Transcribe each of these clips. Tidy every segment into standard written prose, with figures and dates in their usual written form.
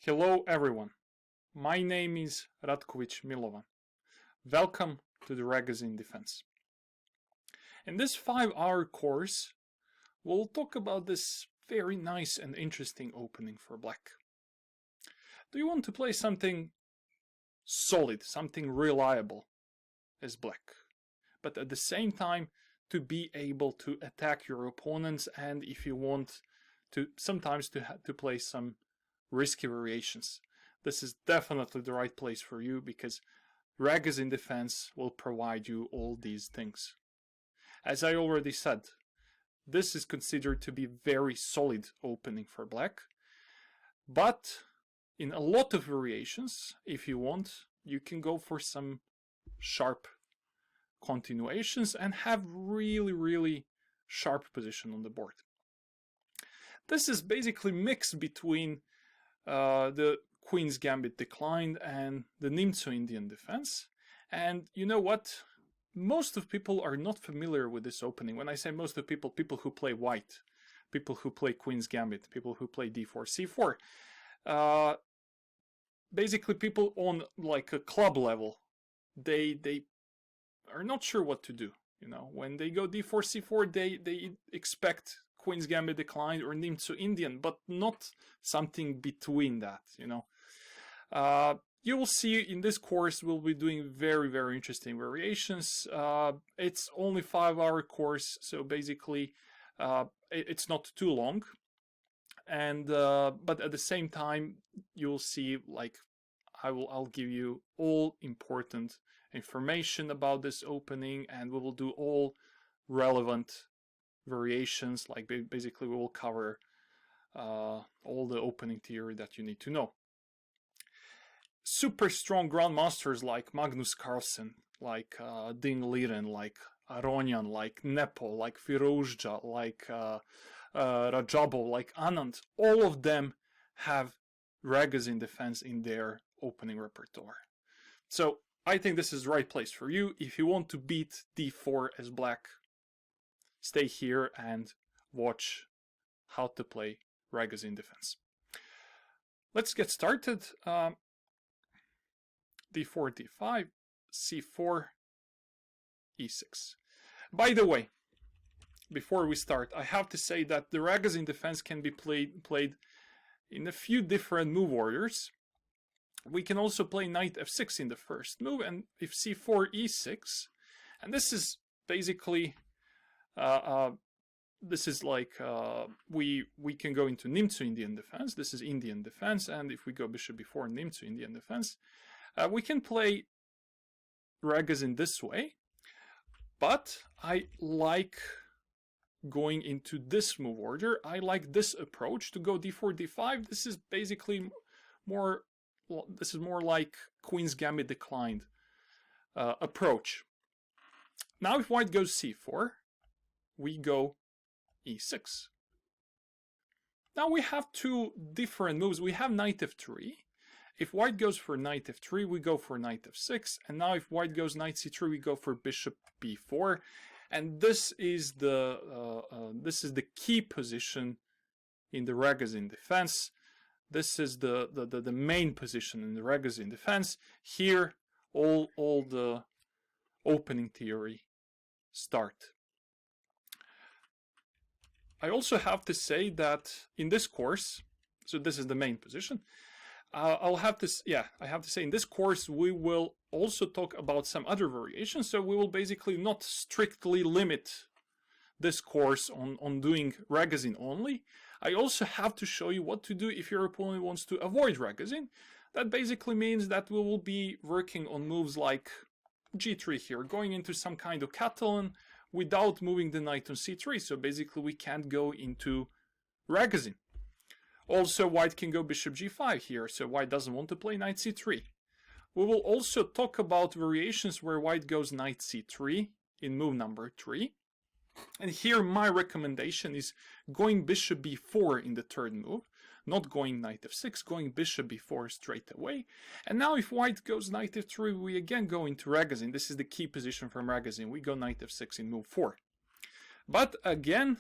Hello everyone, my name is Ratkovic Milovan. Welcome to the Ragozin Defense. In this 5-hour course, we'll talk about this very nice and interesting opening for black. Do you want to play something solid, something reliable as black, but at the same time to be able to attack your opponents, and if you want to sometimes to play some risky variations? This is definitely the right place for you, because Ragozin Defense will provide you all these things. As I already said, this is considered to be very solid opening for black, but in a lot of variations, if you want, you can go for some sharp continuations and have really sharp position on the board. This is basically mixed between the Queen's Gambit declined and the Nimzo Indian defense. And you know what? Most of people are not familiar with this opening. When I say most of people, people who play white, people who play Queen's Gambit, people who play d4, c4. Basically people on like a club level, they are not sure what to do. You know, when they go d4, c4, they expect Queen's Gambit declined or Nimzo Indian, but not something between that, you know. You will see in this course we'll be doing very interesting variations. It's only 5-hour course, so basically it's not too long, and but at the same time you'll see, like, I'll give you all important information about this opening, and we will do all relevant variations. Like basically we will cover all the opening theory that you need to know. Super strong grandmasters like Magnus Carlsen, like Dean Liren, like Aronian, like Nepo, like Firuzja, like Rajabov, like Anand, all of them have Ragozin Defense in their opening repertoire. So I think this is the right place for you. If you want to beat d4 as black, stay here and watch how to play Ragozin Defense. Let's get started. d4, d5, c4, e6. By the way, before we start, I have to say that the Ragozin Defense can be played in a few different move orders. We can also play knight f6 in the first move, and if c4, e6, and this is basically this is like we can go into Nimzo Indian defense. This is Indian defense, and if we go bishop b4, Nimzo Indian defense, we can play Ragozin this way. But I like going into this move order. I like this approach to go d4, d5. This is basically more. This is more like Queen's Gambit declined approach. Now, if white goes c4, we go e6. Now we have two different moves. We have knight f3. If white goes for knight f3, we go for knight f6. And now if white goes knight c3, we go for bishop b4. And this is the key position in the Ragozin Defense. This is the main position in the Ragozin Defense. Here, all the opening theory start. I also have to say that in this course, so this is the main position. I have to say in this course we will also talk about some other variations. So we will basically not strictly limit this course on doing Ragozin only. I also have to show you what to do if your opponent wants to avoid Ragozin. That basically means that we will be working on moves like g3 here, going into some kind of Catalan without moving the knight on c3. So basically we can't go into Ragozin. Also, white can go bishop g5 here, so white doesn't want to play knight c3. We will also talk about variations where white goes knight c3 in move number 3. And here my recommendation is going bishop b4 in the third move, not going knight f6, going bishop b4 straight away. And now if white goes knight f3, we again go into Ragozin. This is the key position from Ragozin. We go knight f6 in move 4. But again,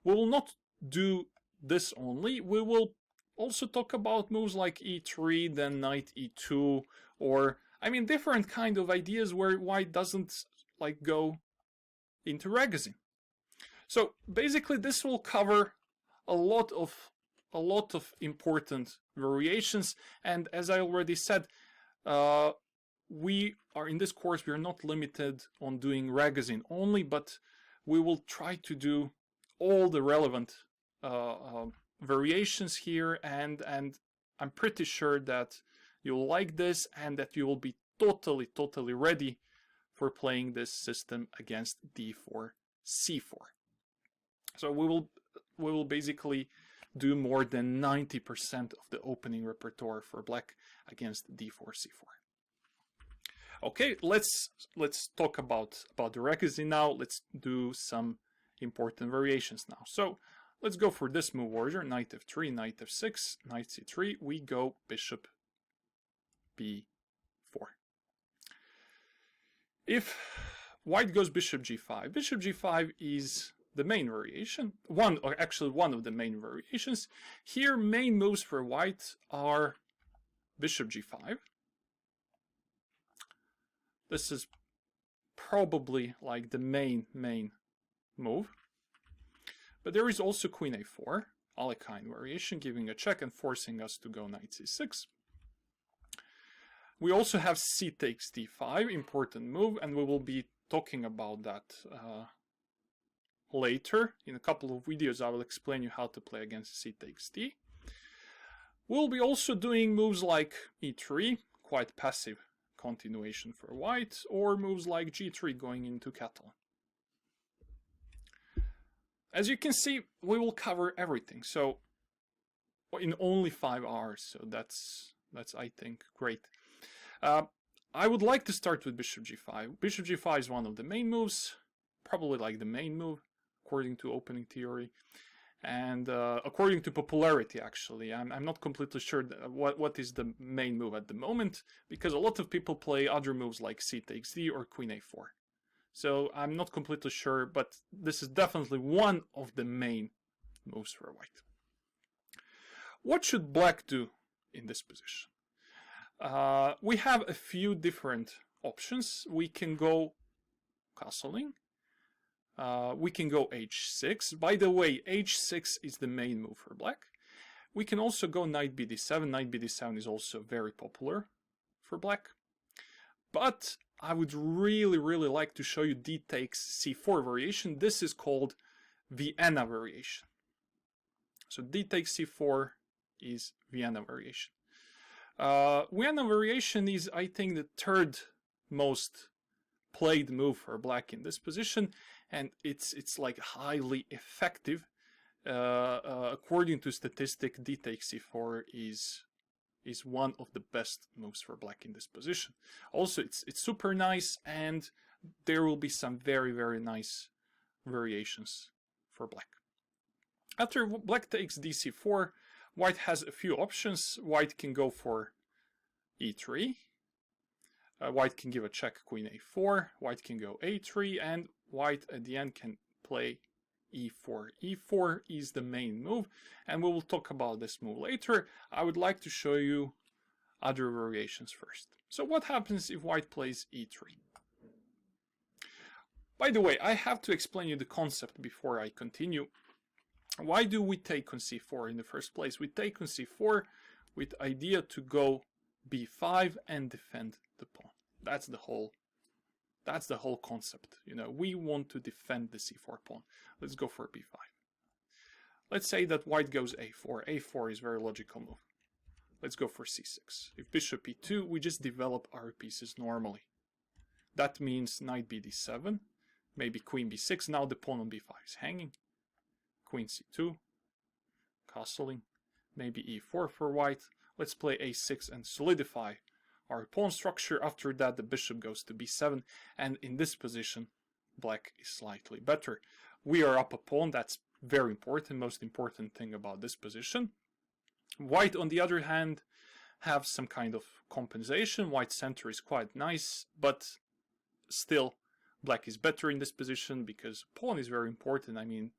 we will not do this only. We will also talk about moves like e3, then knight e2, or I mean different kind of ideas where white doesn't like go into Ragozin. So basically this will cover a lot of important variations, and as I already said, we are in this course, we are not limited on doing Ragozin only, but we will try to do all the relevant variations here, and I'm pretty sure that you'll like this and that you will be totally ready for playing this system against d4, c4. So we will basically do more than 90% of the opening repertoire for black against d4, c4. Okay, let's talk about the Ragozin now. Let's do some important variations now. So let's go for this move order: knight f3, knight f6, knight c3. We go bishop b4. If white goes bishop g5 is the main variation, one of the main variations. Here, main moves for white are bishop g5. This is probably like the main move. But there is also queen a4, Alekhine variation, giving a check and forcing us to go knight c6. We also have c takes d5, important move, and we will be talking about that later. In a couple of videos I will explain you how to play against c takes d. We'll be also doing moves like e3, quite passive continuation for white, or moves like g3 going into Catalan. As you can see, we will cover everything, so in only 5 hours, so that's I think great. I would like to start with bishop g5. Bishop g5 is one of the main moves, probably like the main move according to opening theory, and according to popularity actually. I'm not completely sure what is the main move at the moment, because a lot of people play other moves like c takes d or queen a4. So I'm not completely sure, but this is definitely one of the main moves for white. What should black do in this position? We have a few different options. We can go castling. We can go h6. By the way, h6 is the main move for black. We can also go knight bd7. Knight bd7 is also very popular for black. But I would really like to show you d takes c4 variation. This is called Vienna variation. So d takes c4 is Vienna variation. Vienna variation is, I think, the third most played move for black in this position, and it's like highly effective. According to statistic, d takes c4 is one of the best moves for black in this position. Also, it's super nice, and there will be some very nice variations for black. After black takes dc4, white has a few options. White can go for e3. White can give a check queen a4. White can go a3, and white at the end can play e4. e4 is the main move, and we will talk about this move later. I would like to show you other variations first. So what happens if white plays e3? By the way, I have to explain you the concept before I continue. Why do we take on c4 in the first place? We take on c4 with idea to go b5 and defend the pawn. That's the whole concept. You know, we want to defend the c4 pawn. Let's go for b5. Let's say that white goes a4. a4 is a very logical move. Let's go for c6. If bishop e2, we just develop our pieces normally. That means knight bd7, maybe queen b6. Now the pawn on b5 is hanging. Queen c2, castling, maybe e4 for white. Let's play a6 and solidify our pawn structure. After that, the bishop goes to b7, and in this position, black is slightly better. We are up a pawn. That's very important, most important thing about this position. White, on the other hand, have some kind of compensation. White center is quite nice, but still, black is better in this position because pawn is very important. I mean,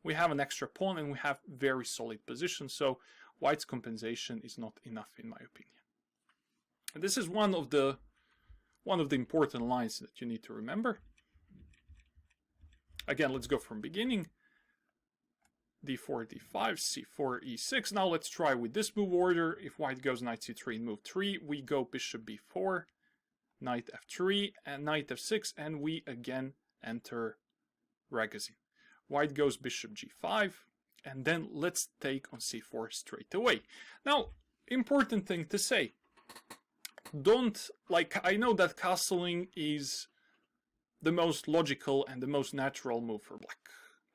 we have an extra pawn and we have very solid position, so white's compensation is not enough, in my opinion. And this is one of the important lines that you need to remember. Again, let's go from beginning. d4, d5, c4, e6. Now let's try with this move order. If white goes knight c3 and move 3, we go bishop b4, knight f3, and knight f6, and we again enter Ragozin. White goes bishop g5, and then let's take on c4 straight away. Now, important thing to say. Don't, like, I know that castling is the most logical and the most natural move for black.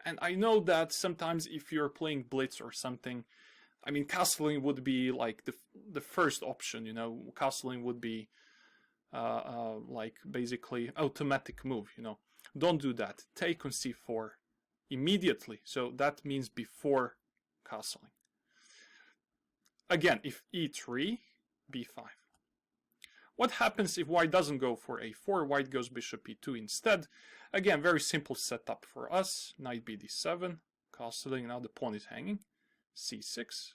And I know that sometimes if you're playing blitz or something, I mean, castling would be like the first option, you know. Castling would be like basically automatic move, you know. Don't do that. Take on c4 immediately. So that means before castling. Again, if e3, b5. What happens if white doesn't go for a4? White goes bishop e2 instead. Again, very simple setup for us. Knight b d7, castling. Now the pawn is hanging. c6,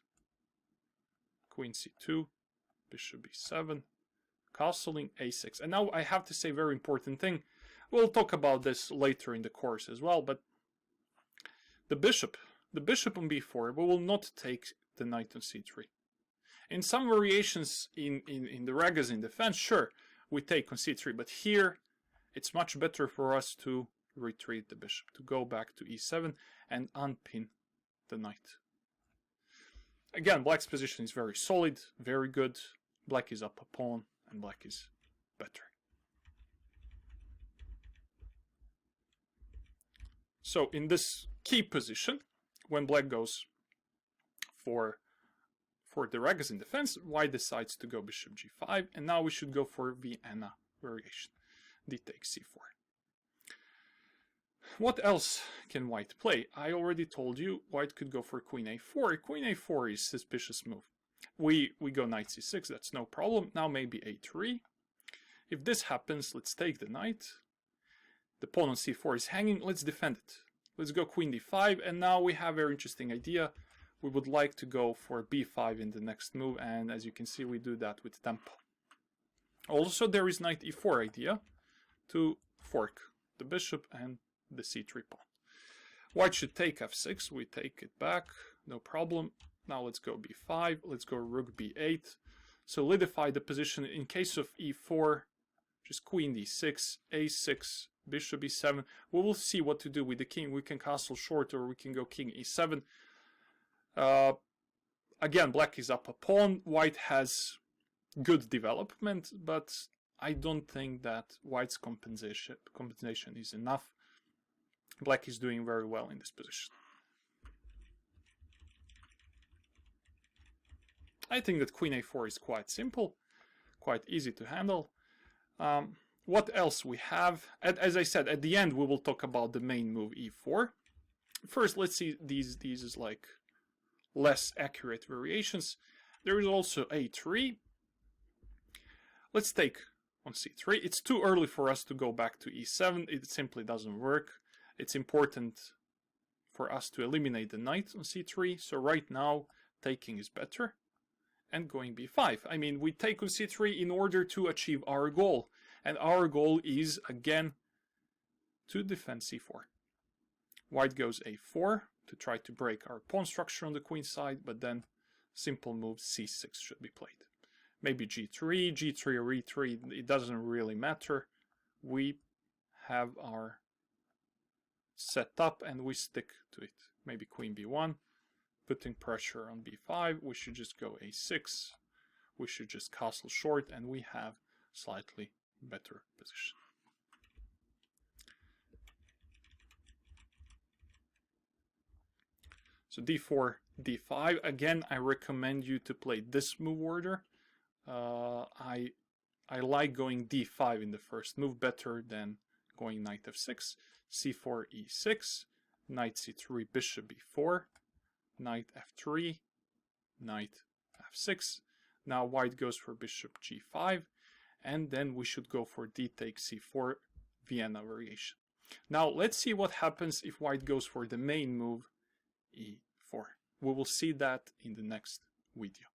queen c2, bishop b7, castling, a6. And now I have to say a very important thing. We'll talk about this later in the course as well, but the bishop on b4, we will not take the knight on c3. In some variations in the Ragozin defense, sure, we take on c3, but here it's much better for us to retreat the bishop, to go back to e7 and unpin the knight. Again, black's position is very solid, very good. Black is up a pawn, and black is better. So in this key position, when black goes for the Ragozin defense, white decides to go bishop g5, and now we should go for Vienna variation. D takes c4. What else can white play? I already told you white could go for queen a4. Queen a4 is a suspicious move. We go knight c6, that's no problem. Now maybe a3. If this happens, let's take the knight. The pawn on c4 is hanging, let's defend it. Let's go queen d5, and now we have a very interesting idea. We would like to go for b5 in the next move, and as you can see, we do that with tempo. Also, there is knight e4 idea to fork the bishop and the c3 pawn. White should take f6, we take it back, no problem. Now let's go b5, let's go rook b8, solidify the position. In case of e4, just queen d6, a6, bishop e7. We will see what to do with the king. We can castle short, or we can go king e7. Again, black is up a pawn. White has good development, but I don't think that white's compensation is enough. Black is doing very well in this position. I think that queen a4 is quite simple, quite easy to handle. What else we have? As I said, at the end we will talk about the main move e4. First, let's see these is like less accurate variations. There is also a3. Let's take on c3. It's too early for us to go back to e7. It simply doesn't work. It's important for us to eliminate the knight on c3. So right now, taking is better. And going b5. I mean, we take on c3 in order to achieve our goal. And our goal is, again, to defend c4. White goes a4 to try to break our pawn structure on the queen side, but then simple move c6 should be played. Maybe g3, g3 or e3, it doesn't really matter. We have our set up and we stick to it. Maybe queen b1, putting pressure on b5. We should just go a6. We should just castle short, and we have slightly better position. So d4, d5. Again, I recommend you to play this move order. I like going d5 in the first move better than going knight f6, c4, e6, knight c3, bishop b4, knight f3, knight f6. Now white goes for bishop g5, and then we should go for d takes c4, Vienna variation. Now let's see what happens if white goes for the main move e4. We will see that in the next video.